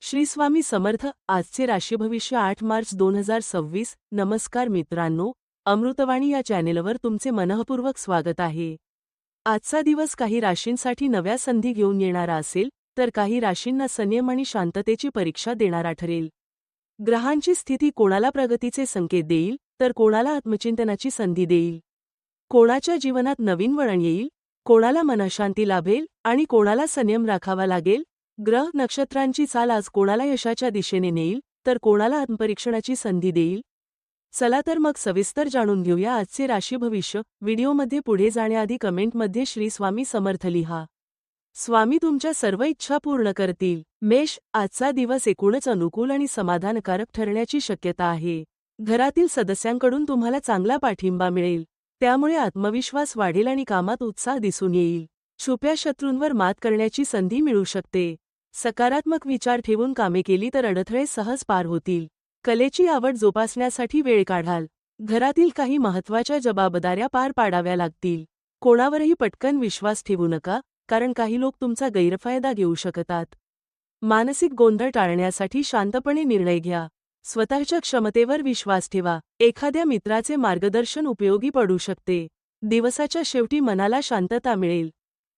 श्री स्वामी समर्थ. आजचे राशीभविष्य 8 मार्च 2026. नमस्कार मित्रांनो, अमृतवाणी या चॅनेलवर तुमचे मनःपूर्वक स्वागत आहे. आजचा दिवस काही राशींसाठी नव्या संधी घेऊन येणारा असेल, तर काही राशींना संयम आणि शांततेची परीक्षा देणारा ठरेल. ग्रहांची स्थिती कोणाला प्रगतीचे संकेत देईल, तर कोणाला आत्मचिंतनाची संधी देईल. कोणाच्या जीवनात नवीन वळण येईल, कोणाला मनःशांती लाभेल आणि कोणाला संयम राखावा लागेल. ग्रह नक्षत्रांची चाल आज कोणाला यशाच्या दिशेने नेईल, तर कोणाला आत्मपरीक्षणाची संधी देईल. चला तर मग सविस्तर जाणून घेऊया आजचे राशी भविष्य. व्हिडिओमध्ये पुढे जाण्याआधी कमेंटमध्ये श्री स्वामी समर्थ लिहा. स्वामी तुमच्या सर्व इच्छा पूर्ण करतील. मेष. आजचा दिवस एकूणच अनुकूल आणि समाधानकारक ठरण्याची शक्यता आहे. घरातील सदस्यांकडून तुम्हाला चांगला पाठिंबा मिळेल, त्यामुळे आत्मविश्वास वाढेल आणि कामात उत्साह दिसून येईल. छुप्या शत्रूंवर मात करण्याची संधी मिळू शकते. सकारात्मक विचार ठेवून कामे केली तर अडथळे सहज पार होतील. कलेची आवड जोपासण्यासाठी वेळ काढाल. घरातील काही महत्त्वाच्या जबाबदाऱ्या पार पाडाव्या लागतील. कोणावरही पटकन विश्वास ठेवू नका, कारण काही लोक तुमचा गैरफायदा घेऊ शकतात. मानसिक गोंधळ टाळण्यासाठी शांतपणे निर्णय घ्या. स्वतःच्या क्षमतेवर विश्वास ठेवा. एखाद्या मित्राचे मार्गदर्शन उपयोगी पडू शकते. दिवसाच्या शेवटी मनाला शांतता मिळेल.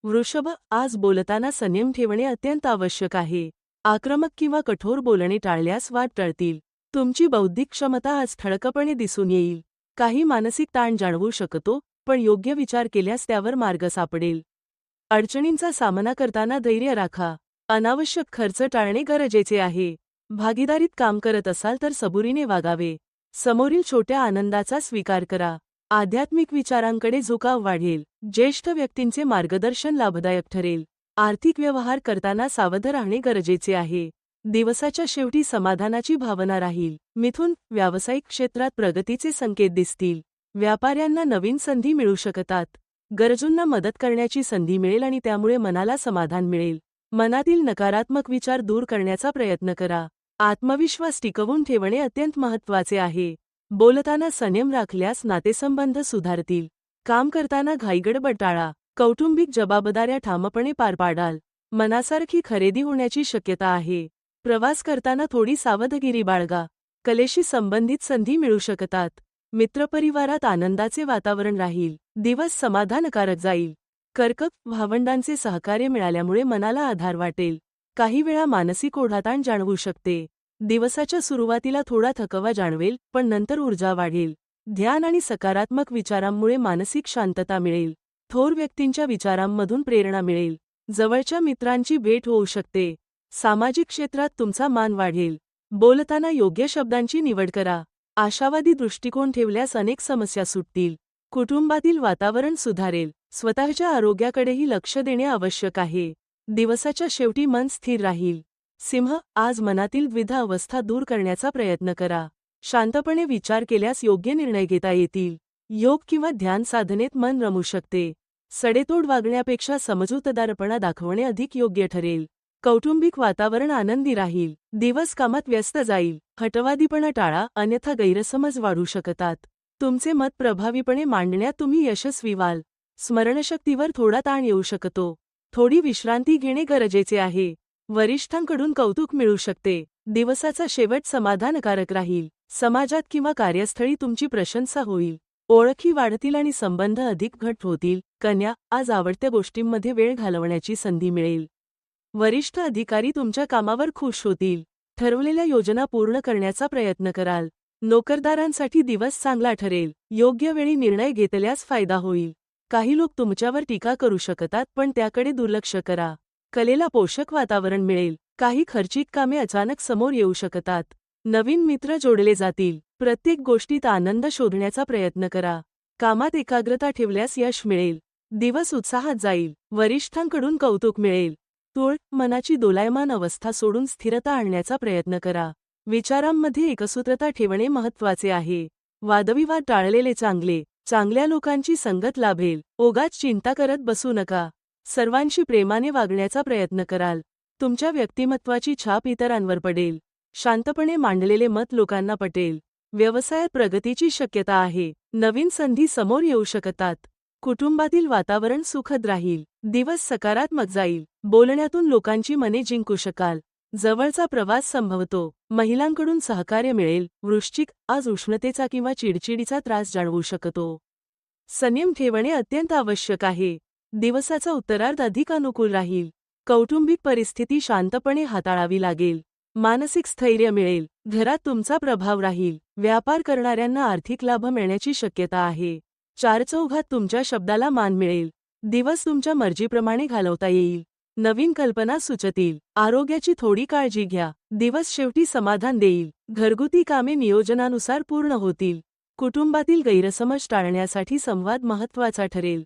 वृषभ. आज बोलताना संयम ठेवणे अत्यंत आवश्यक आहे. आक्रमक किंवा कठोर बोलणे टाळल्यास वाद टळतील. तुमची बौद्धिक क्षमता आज ठळकपणे दिसून येईल. काही मानसिक ताण जाणवू शकतो, पण योग्य विचार केल्यास त्यावर मार्ग सापडेल. अडचणींचा सामना करताना धैर्य राखा. अनावश्यक खर्च टाळणे गरजेचे आहे. भागीदारीत काम करत असाल तर सबुरीने वागावे. समोरील छोट्या आनंदाचा स्वीकार करा. आध्यात्मिक विचारांकडे झुकाव वाढेल. ज्येष्ठ व्यक्तींचे मार्गदर्शन लाभदायक ठरेल. आर्थिक व्यवहार करताना सावध राहणे गरजेचे आहे. दिवसाच्या शेवटी समाधानाची भावना राहील. मिथुन. व्यावसायिक क्षेत्रात प्रगतीचे संकेत दिसतील. व्यापाऱ्यांना नवीन संधी मिळू शकतात. गरजूंना मदत करण्याची संधी मिळेल आणि त्यामुळे मनाला समाधान मिळेल. मनातील नकारात्मक विचार दूर करण्याचा प्रयत्न करा. आत्मविश्वास टिकवून ठेवणे अत्यंत महत्त्वाचे आहे. बोलताना संयम राखल्यास नातेसंबंध सुधारतील. काम करताना घाईगडबड टाळा. कौटुंबिक जबाबदाऱ्या ठामपणे पार पाडाल. मनासारखी खरेदी होण्याची शक्यता आहे. प्रवास करताना थोडी सावधगिरी बाळगा. कलेशी संबंधित संधी मिळू शकतात. मित्रपरिवारात आनंदाचे वातावरण राहील. दिवस समाधानकारक जाईल. कर्क. भावंडांचे सहकार्य मिळाल्यामुळे मनाला आधार वाटेल. काही वेळा मानसिक ओढाताण जाणवू शकते. दिवसाच्या सुरुवातीला थोडा थकवा जाणवेल, पण नंतर ऊर्जा वाढेल. ध्यान आणि सकारात्मक विचारांमुळे मानसिक शांतता मिळेल. थोर व्यक्तींच्या विचारांमधून प्रेरणा मिळेल. जवळच्या मित्रांची भेट होऊ शकते. सामाजिक क्षेत्रात तुमचा मान वाढेल. बोलताना योग्य शब्दांची निवड करा. आशावादी दृष्टिकोन ठेवल्यास अनेक समस्या सुटतील. कुटुंबातील वातावरण सुधारेल. स्वतःच्या आरोग्याकडेही लक्ष देणे आवश्यक आहे. दिवसाच्या शेवटी मन स्थिर राहील. सिंह. आज मनातील द्विधा अवस्था दूर करण्याचा प्रयत्न करा. शांतपणे विचार केल्यास योग्य निर्णय घेता येतील. योग किंवा ध्यान साधनेत मन रमू शकते. सडेतोड वागण्यापेक्षा समजूतदारपणा दाखवणे अधिक योग्य ठरेल. कौटुंबिक वातावरण आनंदी राहील. दिवस कामात व्यस्त जाईल. हटवादीपणा टाळा, अन्यथा गैरसमज वाढू शकतात. तुमचे मत प्रभावीपणे मांडण्यात तुम्ही यशस्वी व्हाल. स्मरणशक्तीवर थोडा ताण येऊ शकतो. थोडी विश्रांती घेणे गरजेचे आहे. वरिष्ठांकडून कौतुक मिळू शकते. दिवसाचा शेवट समाधानकारक राहील. समाजात किंवा कार्यस्थळी तुमची प्रशंसा होईल. ओळखी वाढतील आणि संबंध अधिक घट्ट होतील. कन्या. आज आवडत्या गोष्टींमध्ये वेळ घालवण्याची संधी मिळेल. वरिष्ठ अधिकारी तुमच्या कामावर खुश होतील. ठरवलेल्या योजना पूर्ण करण्याचा प्रयत्न कराल. नोकरदारांसाठी दिवस चांगला ठरेल. योग्य वेळी निर्णय घेतल्यास फायदा होईल. काही लोक तुमच्यावर टीका करू शकतात, पण त्याकडे दुर्लक्ष करा. कलेला पोषक वातावरण मिळेल. काही खर्चिक कामे अचानक समोर येऊ शकतात. नवीन मित्र जोडले जातील. प्रत्येक गोष्टीत आनंद शोधण्याचा प्रयत्न करा. कामात एकाग्रता ठेवल्यास यश मिळेल. दिवस उत्साहात जाईल. वरिष्ठांकडून कौतुक मिळेल. तूळ. मनाची दोलायमान अवस्था सोडून स्थिरता आणण्याचा प्रयत्न करा. विचारांमध्ये एकसूत्रता ठेवणे महत्त्वाचे आहे. वादविवाद टाळलेले चांगले. चांगल्या लोकांची संगत लाभेल. ओगाच चिंता करत बसू नका. सर्वांशी प्रेमाने वागण्याचा प्रयत्न कराल. तुमच्या व्यक्तिमत्वाची छाप इतरांवर पडेल. शांतपणे मांडलेले मत लोकांना पटेल. व्यवसायात प्रगतीची शक्यता आहे. नवीन संधी समोर येऊ शकतात. कुटुंबातील वातावरण सुखद राहील. दिवस सकारात्मक जाईल. बोलण्यातून लोकांची मने जिंकू शकाल. जवळचा प्रवास संभवतो. महिलांकडून सहकार्य मिळेल. वृश्चिक, आज उष्णतेचा किंवा चिडचिडीचा त्रास जाणवू शकतो. संयम ठेवणे अत्यंत आवश्यक आहे. दिवसाचा उत्तरार्ध अधिक अनुकूल राहील. कौटुंबिक परिस्थिती शांतपणे हाताळावी लागेल. मानसिक स्थैर्य मिळेल. घरात तुमचा प्रभाव राहील. व्यापार करणाऱ्यांना आर्थिक लाभ मिळण्याची शक्यता आहे. चारचौघात तुमच्या शब्दाला मान मिळेल. दिवस तुमच्या मर्जीप्रमाणे घालवता येईल. नवीन कल्पना सुचतील. आरोग्याची थोडी काळजी घ्या. दिवस शेवटी समाधान देईल. घरगुती कामे नियोजनानुसार पूर्ण होतील. कुटुंबातील गैरसमज टाळण्यासाठी संवाद महत्त्वाचा ठरेल.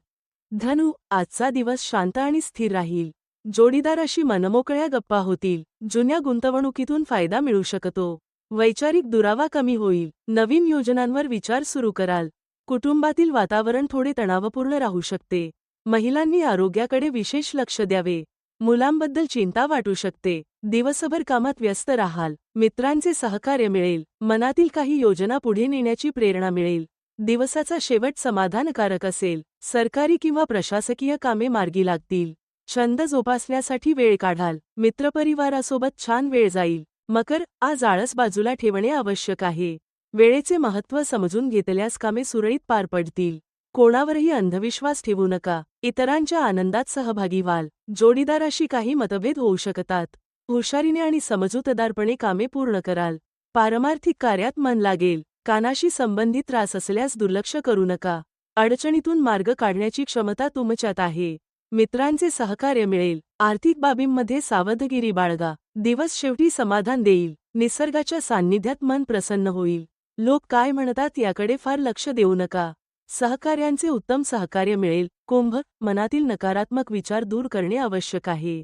धनु, आजचा दिवस शांत आणि स्थिर राहील. जोडीदाराशी मनमोकळ्या गप्पा होतील. जुन्या गुंतवणुकीतून फायदा मिळू शकतो. वैचारिक दुरावा कमी होईल. नवीन योजनांवर विचार सुरू कराल. कुटुंबातील वातावरण थोडे तणावपूर्ण राहू शकते. महिलांनी आरोग्याकडे विशेष लक्ष द्यावे. मुलांबद्दल चिंता वाटू शकते. दिवसभर कामात व्यस्त राहाल. मित्रांचे सहकार्य मिळेल. मनातील काही योजना पुढे नेण्याची प्रेरणा मिळेल. दिवसाचा शेवट समाधानकारक असेल. सरकारी किंवा प्रशासकीय कामे मार्गी लागतील. छंद जोपासण्यासाठी वेळ काढाल. मित्रपरिवारासोबत छान वेळ जाईल. मकर, आज आळस बाजूला ठेवणे आवश्यक आहे. वेळेचे महत्त्व समजून घेतल्यास कामे सुरळीत पार पडतील. कोणावरही अंधविश्वास ठेवू नका. इतरांच्या आनंदात सहभागी व्हाल. जोडीदाराशी काही मतभेद होऊ शकतात. हुशारीने आणि समजूतदारपणे कामे पूर्ण कराल. पारमार्थिक कार्यात मन लागेल. कानाशी संबंधित त्रास असल्यास दुर्लक्ष करू नका. अडचणीतून मार्ग काढण्याची क्षमता तुमच्यात आहे. मित्रांचे सहकार्य मिळेल. आर्थिक बाबींमध्ये सावधगिरी बाळगा. दिवस शेवटी समाधान देईल. निसर्गाच्या सान्निध्यात मन प्रसन्न होईल. लोक काय म्हणतात याकडे फार लक्ष देऊ नका. सहकार्यांचे उत्तम सहकार्य मिळेल. कुंभ, मनातील नकारात्मक विचार दूर करणे आवश्यक आहे.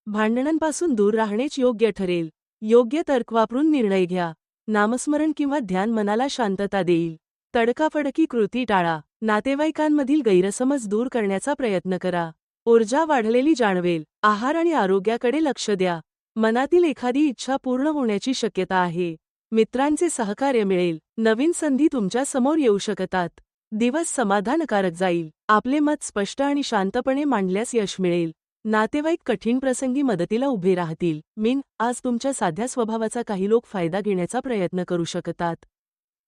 भांडणांपासून दूर राहणेच योग्य ठरेल. योग्य तर्क वापरून निर्णय घ्या. नामस्मरण किंवा ध्यान मनाला शांतता देईल. तडकाफडकी कृती टाळा. नातेवाईकांमधील गैरसमज दूर करण्याचा प्रयत्न करा. ऊर्जा वाढलेली जाणवेल. आहार आणि आरोग्याकडे लक्ष द्या. मनातील एखादी इच्छा पूर्ण होण्याची शक्यता आहे. मित्रांचे सहकार्य मिळेल. नवीन संधी तुमच्या समोर येऊ शकतात. दिवस समाधानकारक जाईल. आपले मत स्पष्ट आणि शांतपणे मांडल्यास यश मिळेल. नातेवाईक कठीण प्रसंगी मदतीला उभे राहतील. मीन, आज तुमच्या साध्या स्वभावाचा काही लोक फायदा घेण्याचा प्रयत्न करू शकतात.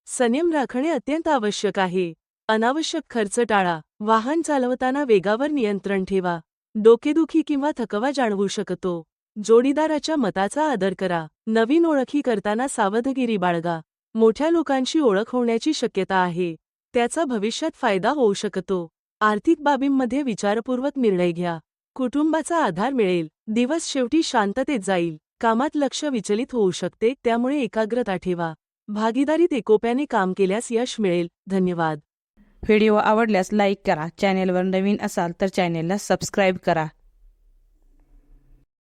संयम राखणे अत्यंत आवश्यक आहे. अनावश्यक खर्च टाळा. वाहन चालवताना वेगावर नियंत्रण ठेवा. डोकेदुखी किंवा थकवा जाणवू शकतो. जोडीदाराच्या मताचा आदर करा. नवीन ओळखी करताना सावधगिरी बाळगा. मोठ्या लोकांशी ओळख होण्याची शक्यता आहे. त्याचा भविष्यात फायदा होऊ शकतो. आर्थिक बाबींमध्ये विचारपूर्वक निर्णय घ्या. कुटुंबाचा आधार मिळेल. दिवस शेवटी शांततेत जाईल. कामात लक्ष विचलित होऊ शकते, त्यामुळे एकाग्रता ठेवा. भागीदारीत एकोप्याने काम केल्यास यश मिळेल. धन्यवाद. व्हिडिओ आवडल्यास लाईक करा. चॅनेलवर नवीन असाल तर चॅनेलला सबस्क्राईब करा.